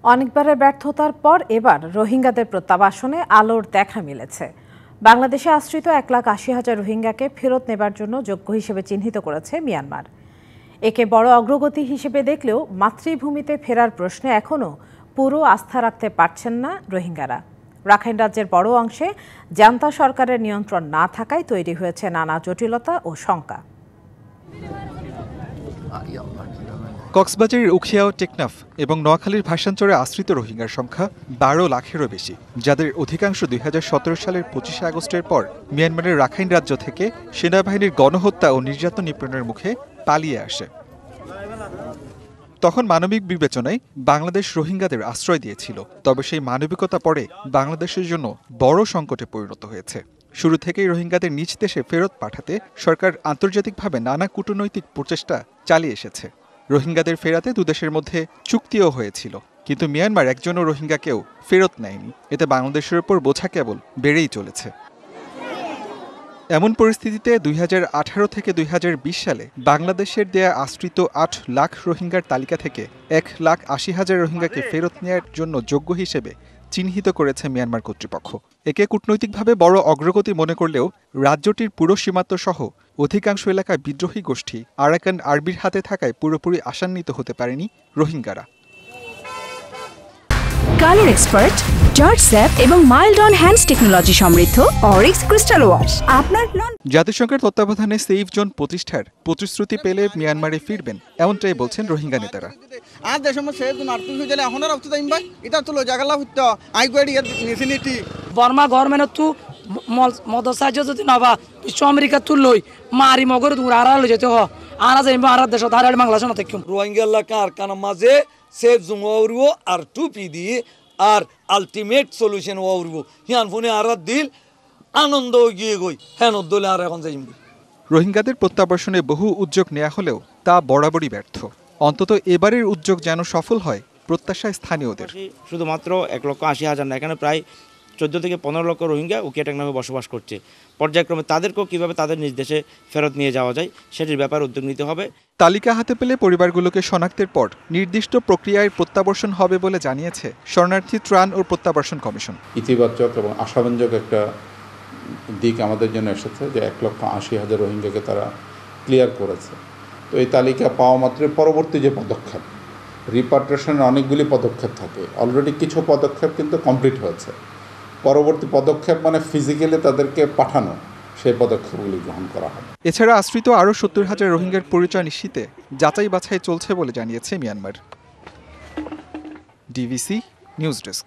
অনেকবারের ব্যর্থতার পর এবার রোহিঙ্গাদের প্রত্যাবাসনে আলোর দেখা মিলেছে। বাংলাদেশে আশ্রিত 1,80,000 রোহিঙ্গাকে ফেরত নেবার জন্য যোগ্য হিসেবে চিহ্নিত করেছে মিয়ানমার। একে বড় অগ্রগতি হিসেবে দেখলেও মাতৃভূমিতে ফেরার প্রশ্নে এখনও পুরো আস্থা রাখতে পারছেন না রোহিঙ্গারা। রাখাইন রাজ্যের বড় অংশে জান্তা সরকারের নিয়ন্ত্রণ না থাকায় তৈরি হয়েছে নানা জটিলতা ও শঙ্কা। কক্সবাজারের উখিয়াও, টেকনাফ এবং নোয়াখালীর ভাসানচরে আশ্রিত রোহিঙ্গার সংখ্যা 12 লাখেরও বেশি, যাদের অধিকাংশ 2017 সালের 25 আগস্টের পর মিয়ানমারের রাখাইন রাজ্য থেকে সেনাবাহিনীর গণহত্যা ও নির্যাতন নিপীড়নের মুখে পালিয়ে আসে। তখন মানবিক বিবেচনায় বাংলাদেশ রোহিঙ্গাদের আশ্রয় দিয়েছিল, তবে সেই মানবিকতা পরে বাংলাদেশের জন্য বড় সংকটে পরিণত হয়েছে। শুরু থেকেই রোহিঙ্গাদের নিজ দেশে ফেরত পাঠাতে সরকার আন্তর্জাতিকভাবে নানা কূটনৈতিক প্রচেষ্টা চালিয়ে এসেছে। রোহিঙ্গাদের ফেরাতে দুদেশের মধ্যে চুক্তিও হয়েছিল, কিন্তু মিয়ানমার একজনও রোহিঙ্গাকেও ফেরত নেয়নি। এতে বাংলাদেশের উপর বোঝা কেবল বেড়েই চলেছে। এমন পরিস্থিতিতে 2018 থেকে 2020 সালে বাংলাদেশের দেয়া আশ্রিত 8 লাখ রোহিঙ্গার তালিকা থেকে 1,80,000 রোহিঙ্গাকে ফেরত নেওয়ার জন্য যোগ্য হিসেবে চিহ্নিত করেছে মিয়ানমার কর্তৃপক্ষ। একে কূটনৈতিকভাবে বড় অগ্রগতি মনে করলেও রাজ্যটির পুরো সীমান্ত সহ অধিকাংশ এলাকায় বিদ্রোহী গোষ্ঠী আরাকান আর্মির হাতে থাকায় পুরোপুরি আশান্বিত হতে পারেনি রোহিঙ্গারা। কালার এক্সপার্ট, জর্জ স্যাপ এবং মাইল্ড অন হ্যান্ডস টেকনোলজি সমৃদ্ধ অরিক্স ক্রিস্টাল ওয়াশ আপনার জাতিসংঘের তত্ত্বাবধানে সেফ জোন প্রতিষ্ঠার প্রতিশ্রুতি পেলে মিয়ানমারে ফিরবেন, এমনটাই বলছেন রোহিঙ্গা নেতারা। বর্মা গভর্নমেন্ট তু মদত সাহায্য যদি নবা বিশ্ব আমেরিকা তুলই মারি মগর দূর আড়াল যেতে হ আনা যাইব আর দেশ ধারে বাংলাদেশ না থাকুম রোহিঙ্গা কার কান মাঝে সেফ জোন ওরবো আর টুপি দিয়ে আর আলটিমেট সলিউশন ওরবো হিয়ান ফোনে আর দিল আনন্দ গিয়ে গই হ্যাঁ দলে আর এখন যাইব। রোহিঙ্গাদের প্রত্যাবাসনে বহু উদ্যোগ নেওয়া হলেও তা বরাবরই ব্যর্থ। অন্তত এবারের উদ্যোগ যেন সফল হয় প্রত্যাশায় স্থানীয়দের। শুধুমাত্র 1,80,000 না, এখানে প্রায় 14 থেকে 15 লক্ষ রোহিঙ্গা উখিয়া টেকনাফে বসবাস করছে। পর্যায়ক্রমে তাদেরকেও কীভাবে তাদের নিজ দেশে ফেরত নিয়ে যাওয়া যায় সেটির ব্যাপারে উদ্যোগ নিতে হবে। তালিকা হাতে পেলে পরিবারগুলোকে শনাক্তের পর নির্দিষ্ট প্রক্রিয়ায় প্রত্যাবর্ষণ হবে বলে জানিয়েছে শরণার্থী ত্রাণ ও প্রত্যাবর্ষণ কমিশন। ইতিবাচক এবং আশাব্যঞ্জক একটা দিক আমাদের জন্য এসেছে যে 1,80,000 রোহিঙ্গাকে তারা ক্লিয়ার করেছে। তো এই তালিকা পাওয়া মাত্র পরবর্তী যে পদক্ষেপ, রিপাট্রিয়েশনের অনেকগুলি পদক্ষেপ থাকে, অলরেডি কিছু পদক্ষেপ কিন্তু কমপ্লিট হয়েছে। পরবর্তী পদক্ষেপ মানে ফিজিক্যালি তাদেরকে পাঠানো, সেই পদক্ষেপগুলি গ্রহণ করা হবে। এছাড়া আশ্রিত আরও 70,000 রোহিঙ্গার পরিচয় নিশ্চিতে যাচাই বাছাই চলছে বলে জানিয়েছে মিয়ানমার। DVC news desk.